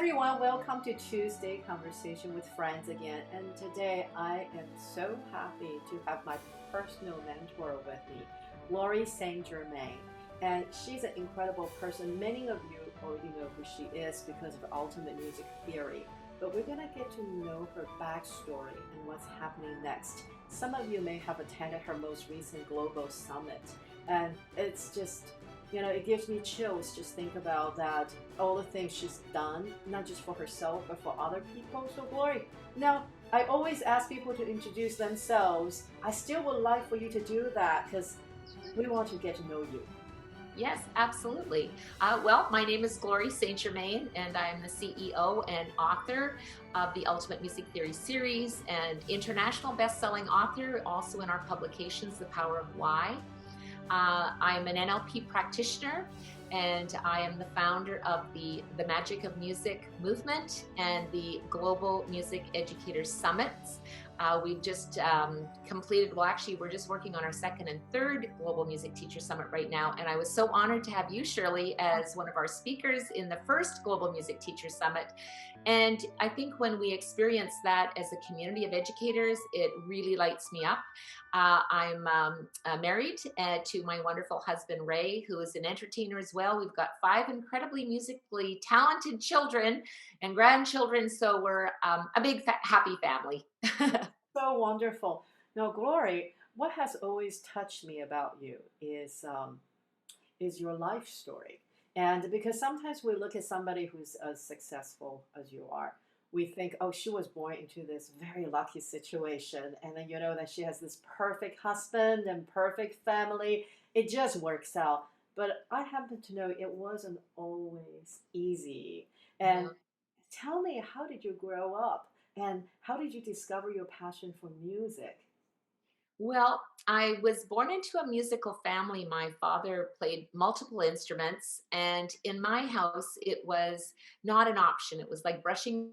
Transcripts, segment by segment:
everyone, welcome to Tuesday Conversation with Friends again. And today I am so happy to have my personal mentor with me, Lori Saint Germain. And she's an incredible person. Many of you already know who she is because of Ultimate Music Theory. But we're going to get to know her backstory and what's happening next. Some of you may have attended her most recent global summit. And it's just it gives me chills just think about that, all the things she's done, not just for herself, but for other people. So, Glory, now I always ask people to introduce themselves. I still would like for you to do that because we want to get to know you. Yes, absolutely. Well, my name is Glory Saint Germain, and I'm the CEO and author of the Ultimate Music Theory series and international best-selling author, also in our publications, The Power of Why. I'm an NLP practitioner, and I am the founder of the Magic of Music movement and the Global Music Educators Summits. We've just completed, well, actually, we're just working on our second and third Global Music Teacher Summit right now. And I was so honored to have you, Shirley, as one of our speakers in the first Global Music Teacher Summit. And I think when we experience that as a community of educators, it really lights me up. I'm married to my wonderful husband, Ray, who is an entertainer as well. We've got 5 incredibly musically talented children and grandchildren. So we're a big, happy family. So wonderful. Now, Glory, what has always touched me about you is your life story. And because sometimes we look at somebody who's as successful as you are, we think, oh, she was born into this very lucky situation. And then you know that she has this perfect husband and perfect family. It just works out. But I happen to know it wasn't always easy. And Yeah. tell me, how did you grow up? And how did you discover your passion for music? Well, I was born into a musical family. My father played multiple instruments, and in my house, it was not an option. It was like brushing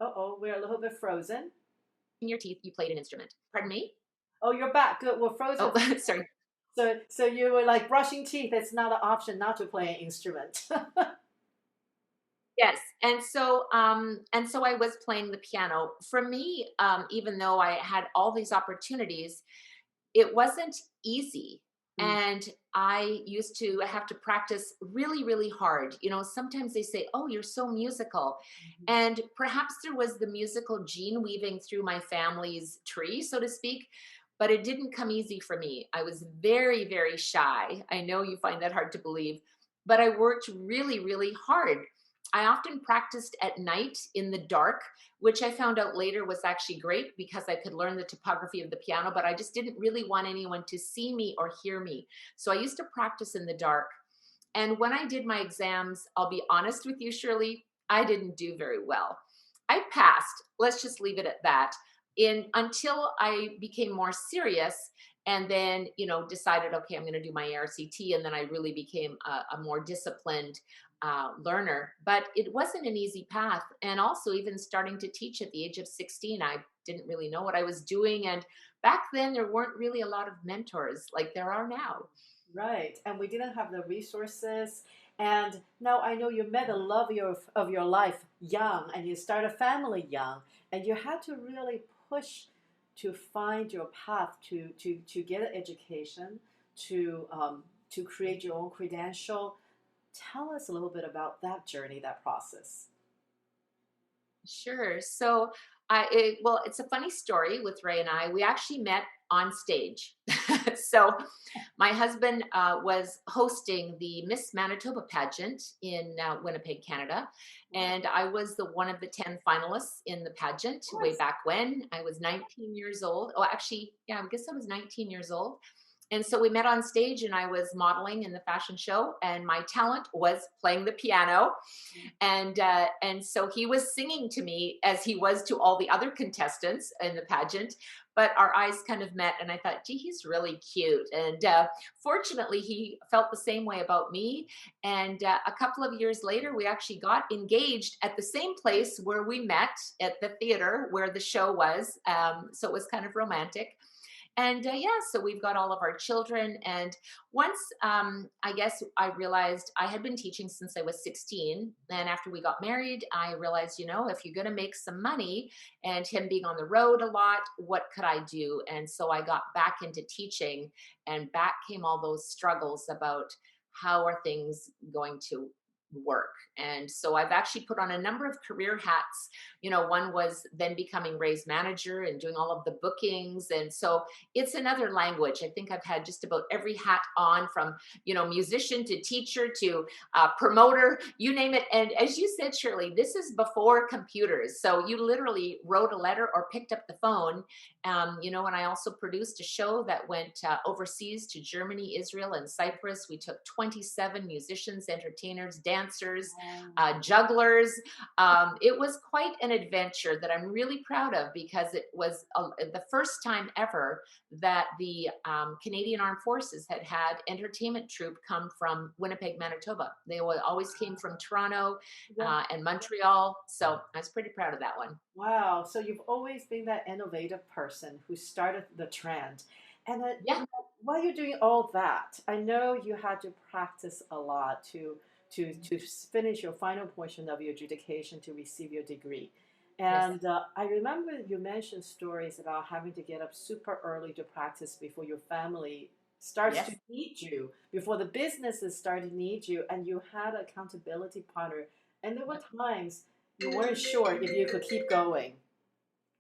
Uh-oh, we're a little bit frozen. your teeth, you played an instrument. Pardon me? Oh, you're back. Good. We're frozen. Oh, sorry. So you were like brushing teeth. It's not an option not to play an instrument. Yes, and so I was playing the piano. For me, even though I had all these opportunities, it wasn't easy. Mm, And I used to have to practice really, really hard. Sometimes they say, oh, you're so musical. mhm. And perhaps there was the musical gene weaving through my family's tree, so to speak, but it didn't come easy for me. I was very, very shy. I know you find that hard to believe, but I worked really, really hard. I often practiced at night in the dark, which I found out later was actually great because I could learn the topography of the piano, but I just didn't really want anyone to see me or hear me. So I used to practice in the dark. And when I did my exams, I'll be honest with you, Shirley, I didn't do very well. I passed. Let's just leave it at that. In until I became more serious and then, decided, okay, I'm going to do my ARCT. And then I really became a more disciplined learner, but it wasn't an easy path. And also, even starting to teach at the age of 16, I didn't really know what I was doing. And back then, there weren't really a lot of mentors like there are now. Right. And we didn't have the resources. And now I know you met the love of your life young and you start a family young. And you had to really push to find your path to get an education, to create your own credential. Tell us a little bit about that journey, that process. Sure. So, well, it's a funny story with Ray and I. We actually met on stage. So, my husband was hosting the Miss Manitoba pageant in Winnipeg, Canada, Wow. and I was the one of the 10 finalists in the pageant way Nice. back when. I was 19 years old. Oh, actually, yeah, I guess I was 19 years old. And so we met on stage, and I was modeling in the fashion show, and my talent was playing the piano. And so he was singing to me as he was to all the other contestants in the pageant, but our eyes kind of met, and I thought, gee, he's really cute. And fortunately, he felt the same way about me. And a couple of years later, we actually got engaged at the same place where we met, at the theater where the show was. So it was kind of romantic. And yeah, so we've got all of our children. And once I guess I realized I had been teaching since I was 16. And after we got married, I realized, if you're going to make some money and him being on the road a lot, what could I do? And so I got back into teaching, and back came all those struggles about how are things going to work. And so I've actually put on a number of career hats. One was then becoming Ray's manager and doing all of the bookings. And so it's another language. I think I've had just about every hat on, from musician to teacher to promoter, you name it. And as you said, Shirley, this is before computers, so you literally wrote a letter or picked up the phone. And I also produced a show that went overseas to Germany, Israel, and Cyprus. We took 27 musicians, entertainers, dancers, jugglers. It was quite an adventure that I'm really proud of, because it was the first time ever that the Canadian Armed Forces had entertainment troupe come from Winnipeg, Manitoba. They always came from Toronto and Montreal. So I was pretty proud of that one. Wow. So you've always been that innovative person who started the trend. And then, Yeah. while you're doing all that, I know you had to practice a lot to finish your final portion of your education to receive your degree. Yes. And I remember you mentioned stories about having to get up super early to practice before your family starts Yes. to need you, before the businesses start to need you, and you had an accountability partner. And there were times you weren't sure if you could keep going,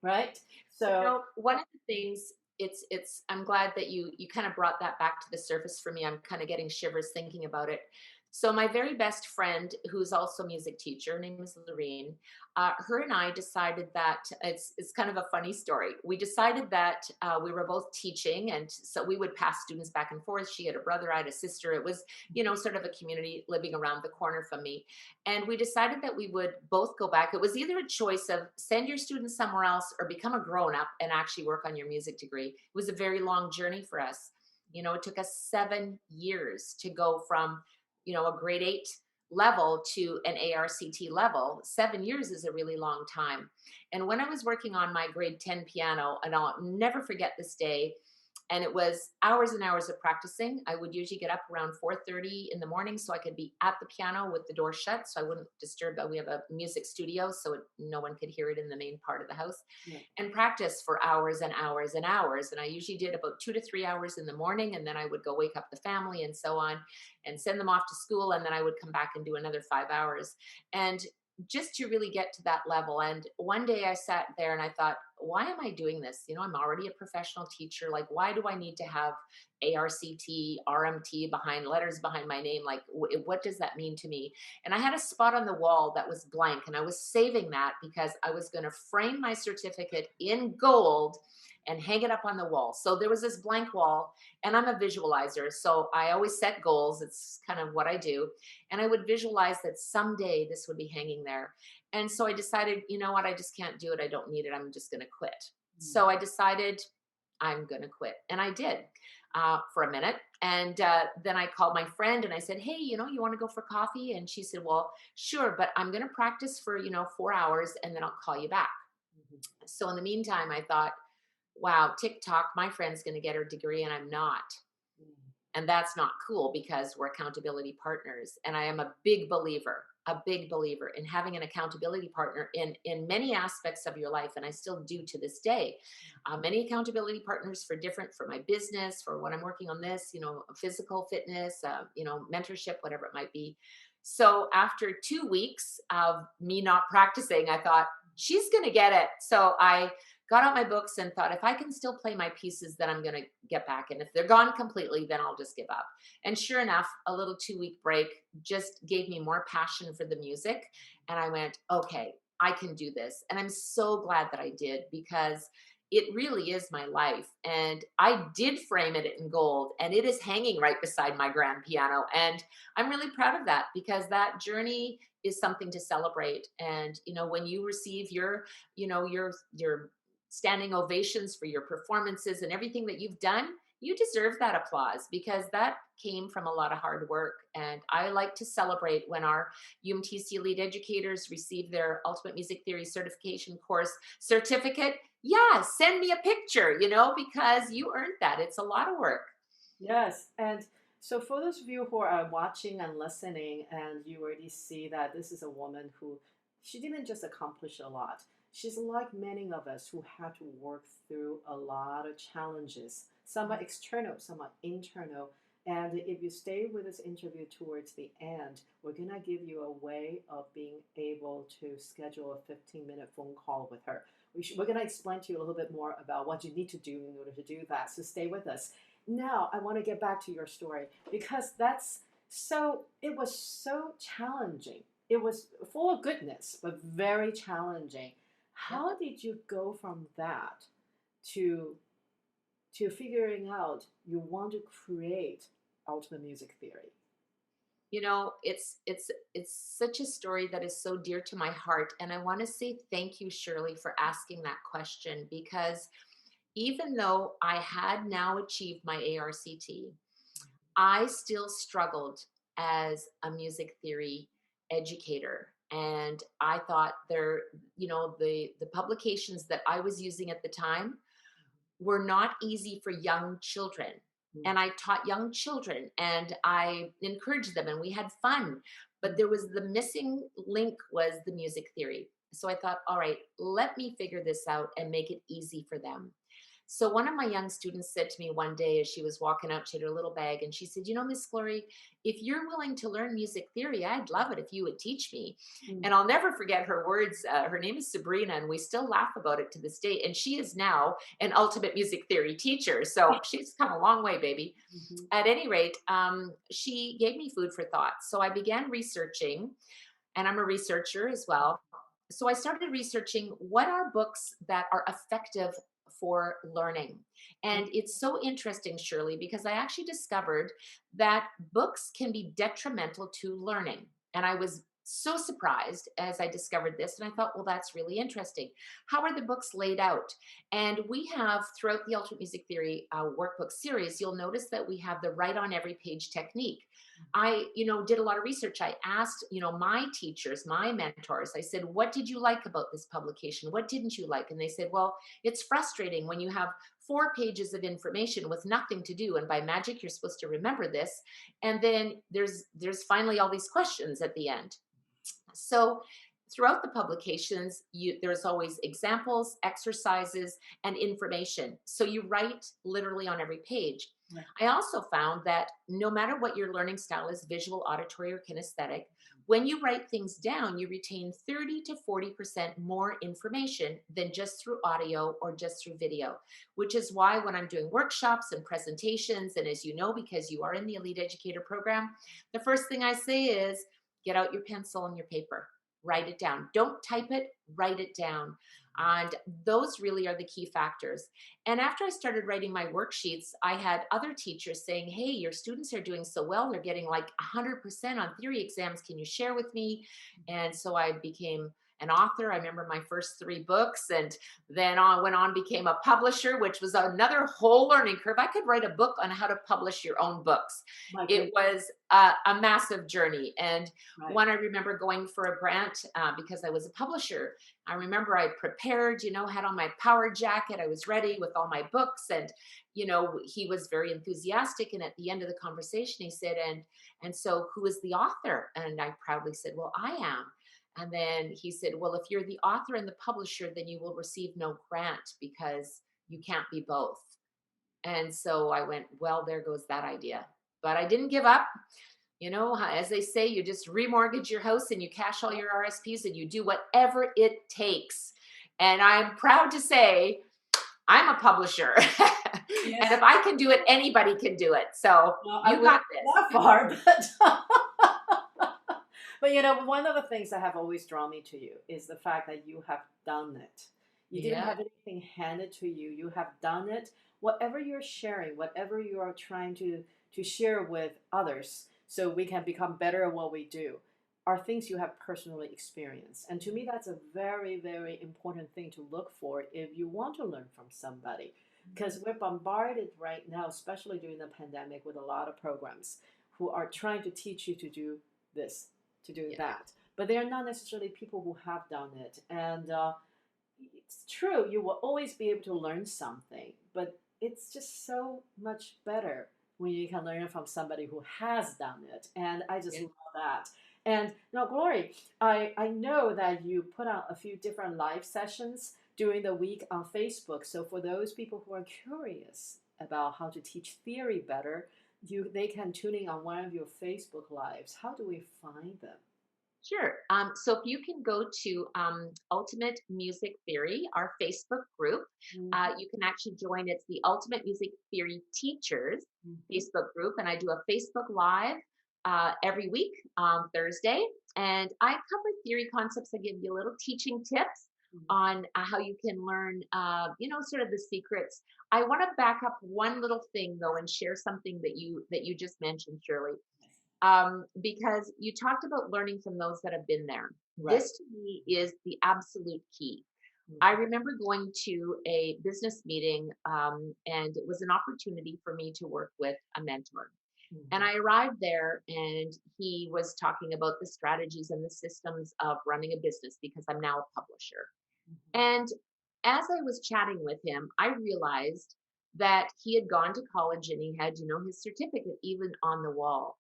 right? So, One of the things, it's I'm glad that you kind of brought that back to the surface for me. I'm kind of getting shivers thinking about it. So my very best friend, who's also a music teacher, her name is Lorene, her and I decided that it's kind of a funny story. We decided that we were both teaching, and so we would pass students back and forth. She had a brother, I had a sister. It was, sort of a community living around the corner from me. And we decided that we would both go back. It was either a choice of send your students somewhere else or become a grown up and actually work on your music degree. It was a very long journey for us. It took us 7 years to go from, a grade 8 level to an ARCT level. 7 years is a really long time. And when I was working on my grade 10 piano, and I'll never forget this day, and it was hours and hours of practicing. I would usually get up around 4:30 in the morning so I could be at the piano with the door shut, so I wouldn't disturb. We have a music studio, so no one could hear it in the main part of the house, yeah. and practice for hours and hours and hours. And I usually did about 2 to 3 hours in the morning, and then I would go wake up the family and so on, and send them off to school, and then I would come back and do another 5 hours. And just to really get to that level. And one day I sat there and I thought, why am I doing this? I'm already a professional teacher. Like, why do I need to have ARCT, RMT behind letters behind my name? Like, what does that mean to me? And I had a spot on the wall that was blank, and I was saving that because I was going to frame my certificate in gold and hang it up on the wall. So there was this blank wall, and I'm a visualizer. So I always set goals. It's kind of what I do. And I would visualize that someday this would be hanging there. And so I decided, you know what, I just can't do it. I don't need it. I'm just going to quit. So I decided I'm going to quit. And I did for a minute. And then I called my friend and I said, hey, you want to go for coffee? And she said, well, sure, but I'm going to practice for, 4 hours and then I'll call you back. So in the meantime, I thought, wow, TikTok, my friend's going to get her degree and I'm not. And that's not cool because we're accountability partners. And I am a big believer in having an accountability partner in many aspects of your life. And I still do to this day. Many accountability partners for my business, for when I'm working on this, physical fitness, mentorship, whatever it might be. So after 2 weeks of me not practicing, I thought, she's going to get it. So I got out my books and thought, if I can still play my pieces, then I'm going to get back. And if they're gone completely, then I'll just give up. And sure enough, a little 2-week break just gave me more passion for the music. And I went, okay, I can do this. And I'm so glad that I did, because it really is my life. And I did frame it in gold, and it is hanging right beside my grand piano. And I'm really proud of that, because that journey is something to celebrate. And, when you receive your standing ovations for your performances and everything that you've done, you deserve that applause, because that came from a lot of hard work. And I like to celebrate when our UMTC lead educators receive their Ultimate Music Theory certification course certificate. Yeah, send me a picture, because you earned that. It's a lot of work. Yes, and so for those of you who are watching and listening, and you already see that this is a woman who she didn't just accomplish a lot. She's like many of us who had to work through a lot of challenges. Some are external, some are internal. And if you stay with this interview towards the end, we're gonna give you a way of being able to schedule a 15-minute phone call with her. We're gonna explain to you a little bit more about what you need to do in order to do that. So stay with us. Now I want to get back to your story because it was so challenging. It was full of goodness, but very challenging. Yep. How did you go from that to figuring out you want to create ultimate music theory? It's such a story that is so dear to my heart, and I want to say thank you, Shirley, for asking that question, because even though I had now achieved my ARCT, I still struggled as a music theory educator. And I thought the publications that I was using at the time were not easy for young children. Mm. And I taught young children and I encouraged them and we had fun. But there was the missing link was the music theory. So I thought, all right, let me figure this out and make it easy for them. So one of my young students said to me one day as she was walking out, she had her little bag, and she said, Miss Glory, if you're willing to learn music theory, I'd love it if you would teach me. Mm. And I'll never forget her words. Her name is Sabrina, and we still laugh about it to this day. And she is now an ultimate music theory teacher. So she's come a long way, baby. Mm-hmm. At any rate, she gave me food for thought. So I began researching, and I'm a researcher as well. So I started researching what are books that are effective for learning. And it's so interesting, Shirley, because I actually discovered that books can be detrimental to learning. And I was so surprised as I discovered this. And I thought, well, that's really interesting. How are the books laid out? And we have throughout the Ultimate Music Theory workbook series, you'll notice that we have the write on every page technique. I, did a lot of research. I asked, my teachers, my mentors, I said, what did you like about this publication? What didn't you like? And they said, well, it's frustrating when you have 4 pages of information with nothing to do. And by magic, you're supposed to remember this. And then there's finally all these questions at the end. So throughout the publications, there's always examples, exercises, and information. So you write literally on every page. Right. I also found that no matter what your learning style is, visual, auditory, or kinesthetic, when you write things down, you retain 30 to 40% more information than just through audio or just through video, which is why when I'm doing workshops and presentations, and as you know, because you are in the Elite Educator program, the first thing I say is, get out your pencil and your paper, write it down. Don't type it, write it down. And those really are the key factors. And after I started writing my worksheets, I had other teachers saying, hey, your students are doing so well. They're getting like 100% on theory exams. Can you share with me? And so I became an author. I remember my first 3 books, and then I went on, became a publisher, which was another whole learning curve. I could write a book on how to publish your own books. It was a massive journey. And one, I remember going for a grant because I was a publisher. I remember I prepared, had on my power jacket. I was ready with all my books, and he was very enthusiastic. And at the end of the conversation, he said, and so who is the author? And I proudly said, well, I am. And then he said, well, if you're the author and the publisher, then you will receive no grant because you can't be both. And so I went, well, there goes that idea. But I didn't give up. As they say, you just remortgage your house and you cash all your RSPs and you do whatever it takes. And I'm proud to say I'm a publisher. Yes. And if I can do it, anybody can do it. So you got this. That far, but one of the things that have always drawn me to you is the fact that you have done it. You didn't have anything handed to you. You have done it. Whatever you're sharing, whatever you are trying to share with others so we can become better at what we do, are things you have personally experienced. And to me, that's a very, very important thing to look for if you want to learn from somebody. Because we're bombarded right now, especially during the pandemic, with a lot of programs who are trying to teach you to do this, to do that. But they are not necessarily people who have done it. And it's true, you will always be able to learn something, but it's just so much better when you can learn from somebody who has done it. And I just Yeah. love that. And now, Glory, I know that you put out a few different live sessions during the week on Facebook. So for those people who are curious about how to teach theory better, they can tune in on one of your Facebook lives. How do we find them? Sure. So if you can go to Ultimate Music Theory, our Facebook group, Mhm, you can actually join. It's the Ultimate Music Theory Teachers mhm, Facebook group, and I do a Facebook Live every week on Thursday. And I cover theory concepts. I give you little teaching tips mhm. on how you can learn, sort of the secrets. I want to back up one little thing though, and share something that you just mentioned, Shirley, because you talked about learning from those that have been there. Right. This to me is the absolute key. I Mhm, remember going to a business meeting, and it was an opportunity for me to work with a mentor. And mhm, I arrived there, and he was talking about the strategies and the systems of running a business because I'm now a publisher. mhm, And as I was chatting with him, I realized that he had gone to college and he had, his certificate even on the wall.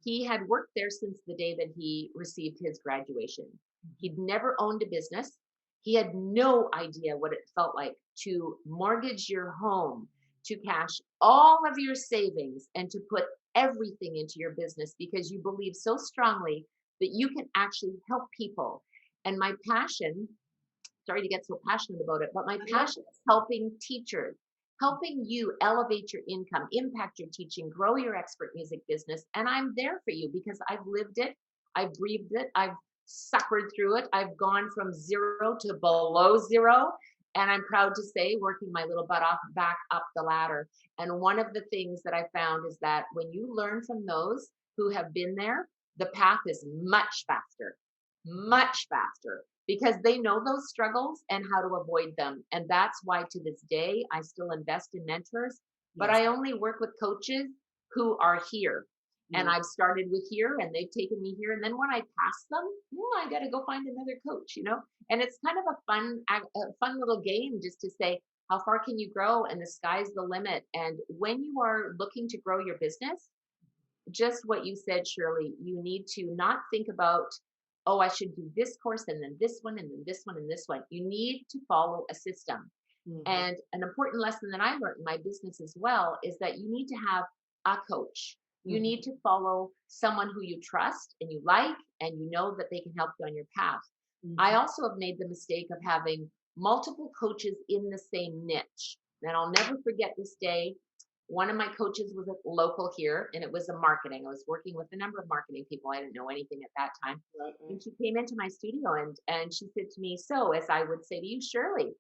He had worked there since the day that he received his graduation. mhm, He'd never owned a business. He had no idea what it felt like to mortgage your home, to cash all of your savings, and to put everything into your business because you believe so strongly that you can actually help people. And my passion, sorry to get so passionate about it, but my I love passion it. is helping teachers, helping you elevate your income, impact your teaching, grow your expert music business. And I'm there for you because I've lived it, I've breathed it, I've suffered through it. I've gone from zero to below zero. And I'm proud to say, working my little butt off back up the ladder. And one of the things that I found is that when you learn from those who have been there, the path is much faster because they know those struggles and how to avoid them. And that's why to this day, I still invest in mentors, but Yes. I only work with coaches who are here. And Mm. I've started with here and they've taken me here. And then when I pass them, I got to go find another coach. And it's kind of a fun little game just to say, how far can you grow? And the sky's the limit. And when you are looking to grow your business, just what you said, Shirley, you need to not think about, oh, I should do this course and then this one and then this one and this one. You need to follow a system. Mhm, And an important lesson that I learned in my business as well is that you need to have a coach. You need mhm, to follow someone who you trust and you like, and you know that they can help you on your path. I mhm. also have made the mistake of having multiple coaches in the same niche. And I'll never forget this day. One of my coaches was local here, and it was a marketing. I was working with a number of marketing people. I didn't know anything at that time. Right, right. And she came into my studio and she said to me, so as I would say to you, Shirley,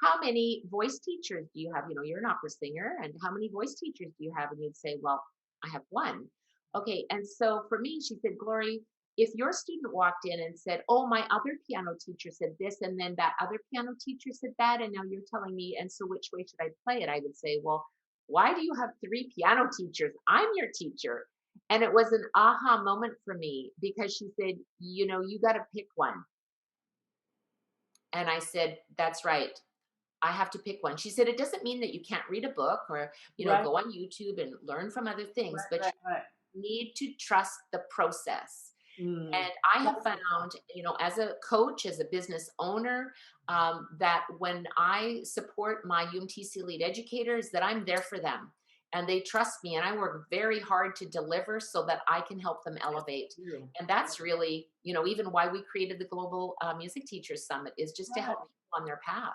how many voice teachers do you have? You're an opera singer, and how many voice teachers do you have? And you'd say, well, I have one. Okay. And so for me, she said, Glory, if your student walked in and said, oh, my other piano teacher said this, and then that other piano teacher said that, and now you're telling me, and so which way should I play it? I would say, well, why do you have three piano teachers? I'm your teacher. And it was an aha moment for me because she said, you got to pick one. And I said, that's right. I have to pick one. She said, it doesn't mean that you can't read a book or, Right, go on YouTube and learn from other things, right, but right, right. you need to trust the process. Mm. And I have That's found, as a coach, as a business owner, that when I support my UMTC lead educators, that I'm there for them and they trust me. And I work very hard to deliver so that I can help them yes, elevate. you. And that's really, even why we created the Global Music Teachers Summit is just to Right. help people on their path.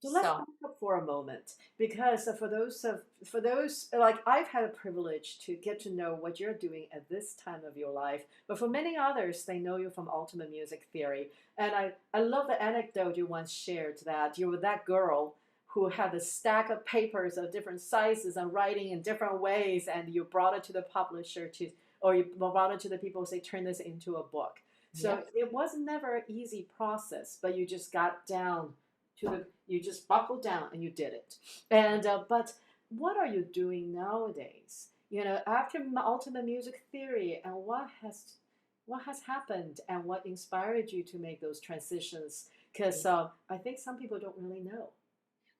So let's So, back up for a moment because for those like I've had a privilege to get to know what you're doing at this time of your life, but for many others, they know you from Ultimate Music Theory, and I love the anecdote you once shared that you were that girl who had a stack of papers of different sizes and writing in different ways, and you brought it to the publisher to, or you brought it to the people who say turn this into a book. So yes. it was never an easy process, but you just got down to the you just buckled down and you did it. And but what are you doing nowadays, after Ultimate Music Theory, and what has happened and what inspired you to make those transitions Because I think some people don't really know.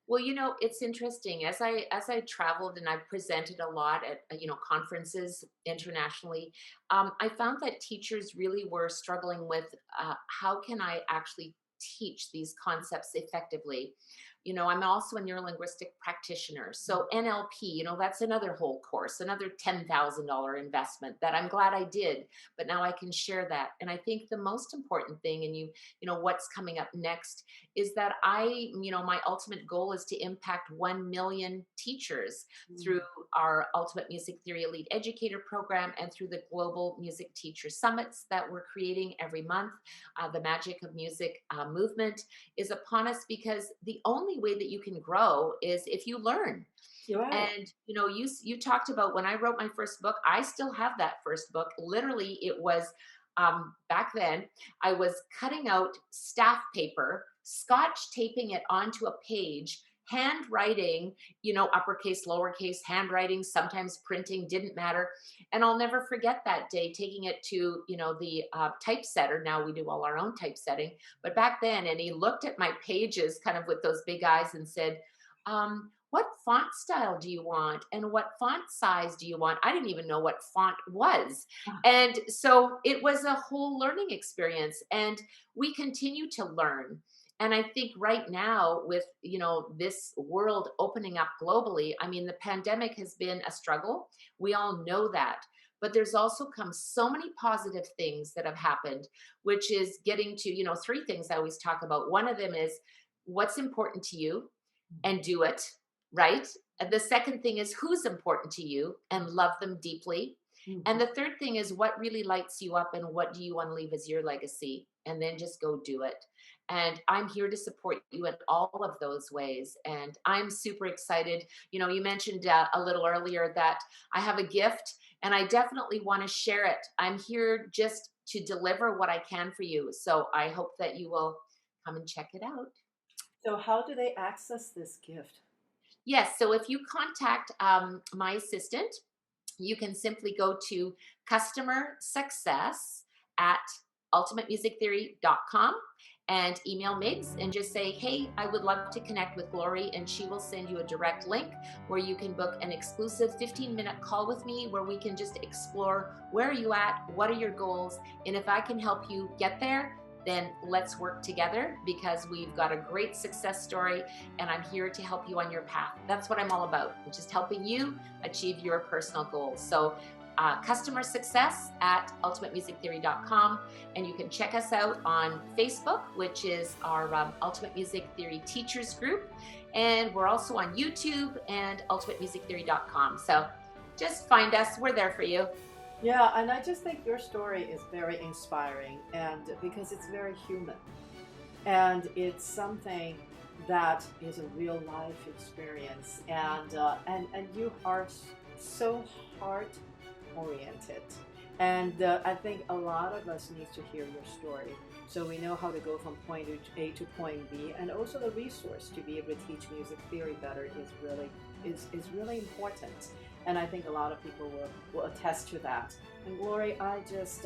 Well, it's interesting. As I traveled and I presented a lot at conferences internationally, I found that teachers really were struggling with how can I actually teach these concepts effectively. I'm also a neurolinguistic practitioner, so NLP. That's another whole course, another $10,000 investment that I'm glad I did. But now I can share that, and I think the most important thing, and what's coming up next is that my ultimate goal is to impact 1 million teachers through our Ultimate Music Theory Elite Educator Program and through the Global Music Teacher Summits that we're creating every month. The Magic of Music movement is upon us, because the only way that you can grow is if you learn. You're right. And you talked about when I wrote my first book. I still have that first book. Literally, it was back then I was cutting out staff paper, scotch taping it onto a page, handwriting, uppercase, lowercase, handwriting, sometimes printing, didn't matter. And I'll never forget that day taking it to, the typesetter. Now we do all our own typesetting. But back then, and he looked at my pages kind of with those big eyes and said, what font style do you want? And what font size do you want? I didn't even know what font was. And so it was a whole learning experience. And we continue to learn. And I think right now with, this world opening up globally, I mean, the pandemic has been a struggle. We all know that. But there's also come so many positive things that have happened, which is getting to, 3 things I always talk about. One of them is what's important to you and do it, right? And the second thing is who's important to you and love them deeply. And the third thing is what really lights you up and what do you want to leave as your legacy, and then just go do it. And I'm here to support you in all of those ways. And I'm super excited. You mentioned a little earlier that I have a gift, and I definitely want to share it. I'm here just to deliver what I can for you. So I hope that you will come and check it out. So how do they access this gift? Yes. So if you contact my assistant, you can simply go to customer success at ultimatemusictheory.com and email Migs and just say, hey, I would love to connect with Glory, and she will send you a direct link where you can book an exclusive 15-minute call with me where we can just explore where are you at, what are your goals, and if I can help you get there, then let's work together, because we've got a great success story and I'm here to help you on your path. That's what I'm all about, just helping you achieve your personal goals. So customer success at ultimatemusictheory.com, and you can check us out on Facebook, which is our Ultimate Music Theory Teachers Group, and we're also on YouTube and ultimatemusictheory.com. So just find us, we're there for you. Yeah, and I just think your story is very inspiring, and because it's very human, and it's something that is a real life experience, and you are so heart oriented, and I think a lot of us need to hear your story, so we know how to go from point A to point B, and also the resource to be able to teach music theory better is really important. And I think a lot of people will attest to that. And Glory, I just,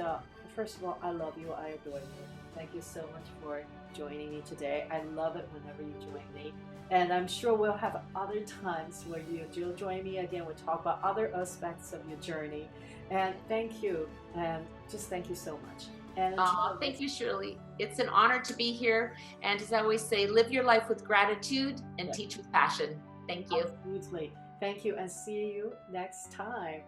first of all, I love you. I adore you. Thank you so much for joining me today. I love it whenever you join me. And I'm sure we'll have other times where you'll join me again. We'll talk about other aspects of your journey. And thank you. And just thank you so much. And thank you, Shirley. It's an honor to be here. And as I always say, live your life with gratitude and teach with passion. Thank you. Absolutely. Thank you, and see you next time.